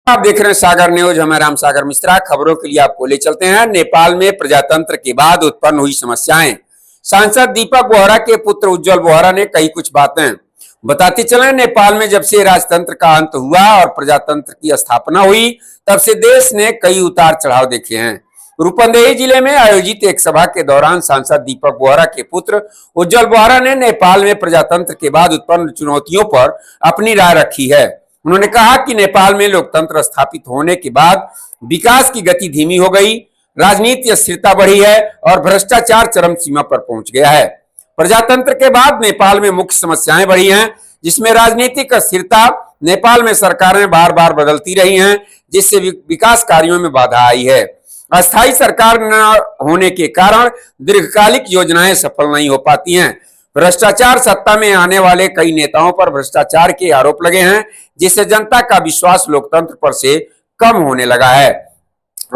आप देख रहे हैं सागर न्यूज। मैं राम सागर मिश्रा। खबरों के लिए आपको ले चलते हैं नेपाल में प्रजातंत्र के बाद उत्पन्न हुई समस्याएं। सांसद दीपक बोहरा के पुत्र उज्जवल बोहरा ने कही कुछ बातें। बताते चले, नेपाल में जब से राजतंत्र का अंत हुआ और प्रजातंत्र की स्थापना हुई, तब से देश ने कई उतार चढ़ाव देखे हैं। रूपंदेही जिले में आयोजित एक सभा के दौरान सांसद दीपक बोहरा के पुत्र उज्जवल बोहरा ने नेपाल में प्रजातंत्र के बाद उत्पन्न चुनौतियों पर अपनी राय रखी है। उन्होंने कहा कि नेपाल में लोकतंत्र स्थापित होने के बाद विकास की गति धीमी हो गई, राजनीतिक अस्थिरता बढ़ी है और भ्रष्टाचार चरम सीमा पर पहुंच गया है। प्रजातंत्र के बाद नेपाल में मुख्य समस्याएं बढ़ी हैं, जिसमें राजनीतिक अस्थिरता, नेपाल में सरकारें बार बार बदलती रही हैं, जिससे विकास कार्यों में बाधा आई है। अस्थायी सरकार न होने के कारण दीर्घकालिक योजनाएं सफल नहीं हो पाती हैं। भ्रष्टाचार, सत्ता में आने वाले कई नेताओं पर भ्रष्टाचार के आरोप लगे हैं, जिससे जनता का विश्वास लोकतंत्र पर से कम होने लगा है।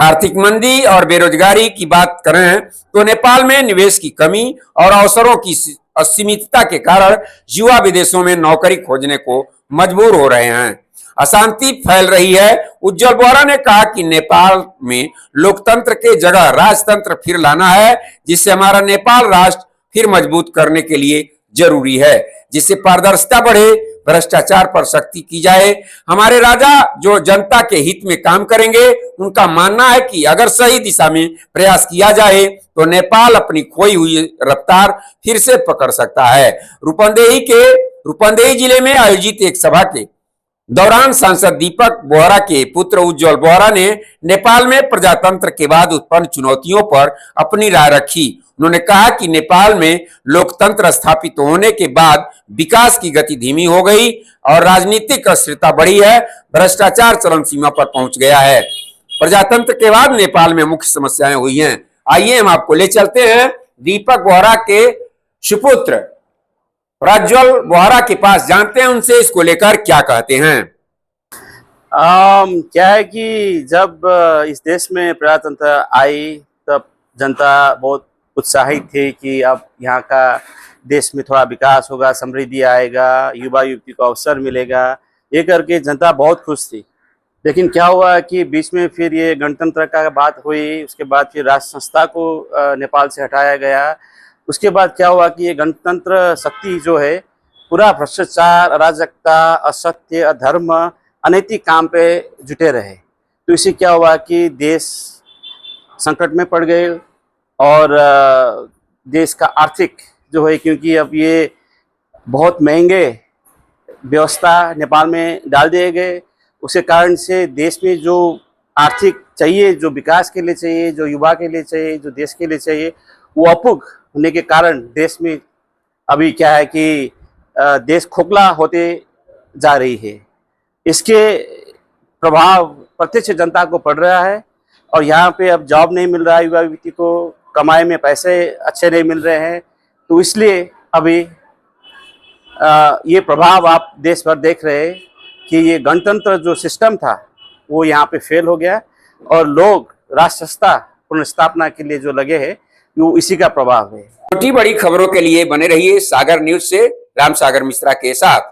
आर्थिक मंदी और बेरोजगारी की बात करें तो नेपाल में निवेश की कमी और अवसरों की असीमितता के कारण युवा विदेशों में नौकरी खोजने को मजबूर हो रहे हैं। अशांति फैल रही है। उज्जवल बोहरा ने कहा कि नेपाल में लोकतंत्र के जगह राजतंत्र फिर लाना है, जिससे हमारा नेपाल राष्ट्र फिर मजबूत करने के लिए जरूरी है, जिससे पारदर्शिता बढ़े, भ्रष्टाचार पर सख्ती की जाए। हमारे राजा जो जनता के हित में काम करेंगे, उनका मानना है कि अगर सही दिशा में प्रयास किया जाए तो नेपाल अपनी खोई हुई रफ्तार फिर से पकड़ सकता है। रूपंदेही जिले में आयोजित एक सभा के दौरान सांसद दीपक बोहरा के पुत्र उज्जवल बोहरा ने नेपाल में प्रजातंत्र के बाद उत्पन्न चुनौतियों पर अपनी राय रखी। उन्होंने कहा कि नेपाल में लोकतंत्र स्थापित होने के बाद विकास की गति धीमी हो गई और राजनीतिक अस्थिरता बढ़ी है, भ्रष्टाचार चरम सीमा पर पहुंच गया है। प्रजातंत्र के बाद नेपाल में मुख्य समस्याएं हुई हैं। आइए हम आपको ले चलते हैं दीपक बोहरा के सुपुत्र प्रज्वल बोहरा के पास, जानते हैं उनसे इसको लेकर क्या कहते हैं। क्या है कि जब इस देश में प्रजातंत्र आई तब जनता बहुत उत्साहित थी कि अब यहाँ का देश में थोड़ा विकास होगा, समृद्धि आएगा, युवा युवती को अवसर मिलेगा, ये करके जनता बहुत खुश थी। लेकिन क्या हुआ कि बीच में फिर ये गणतंत्र का बात हुई, उसके बाद फिर राष्ट्र संस्था को नेपाल से हटाया गया। उसके बाद क्या हुआ कि ये गणतंत्र शक्ति जो है पूरा भ्रष्टाचार, अराजकता, असत्य, अधर्म, अनैतिक काम पे जुटे रहे। तो इससे क्या हुआ कि देश संकट में पड़ गए और देश का आर्थिक जो है, क्योंकि अब ये बहुत महंगे व्यवस्था नेपाल में डाल दिए गए, उसके कारण से देश में जो आर्थिक चाहिए, जो विकास के लिए चाहिए, जो युवा के लिए चाहिए, जो देश के लिए चाहिए, वो अपुग होने के कारण देश में अभी क्या है कि देश खोखला होते जा रही है। इसके प्रभाव प्रत्यक्ष जनता को पड़ रहा है और यहाँ पे अब जॉब नहीं मिल रहा है, युवा युवती को कमाई में पैसे अच्छे नहीं मिल रहे हैं। तो इसलिए अभी ये प्रभाव आप देश भर देख रहे हैं कि ये गणतंत्र जो सिस्टम था वो यहाँ पे फेल हो गया और लोग राष्ट्र संस्था पुनर्स्थापना के लिए जो लगे हैं वो इसी का प्रभाव है। छोटी बड़ी खबरों के लिए बने रहिए सागर न्यूज से राम सागर मिश्रा के साथ।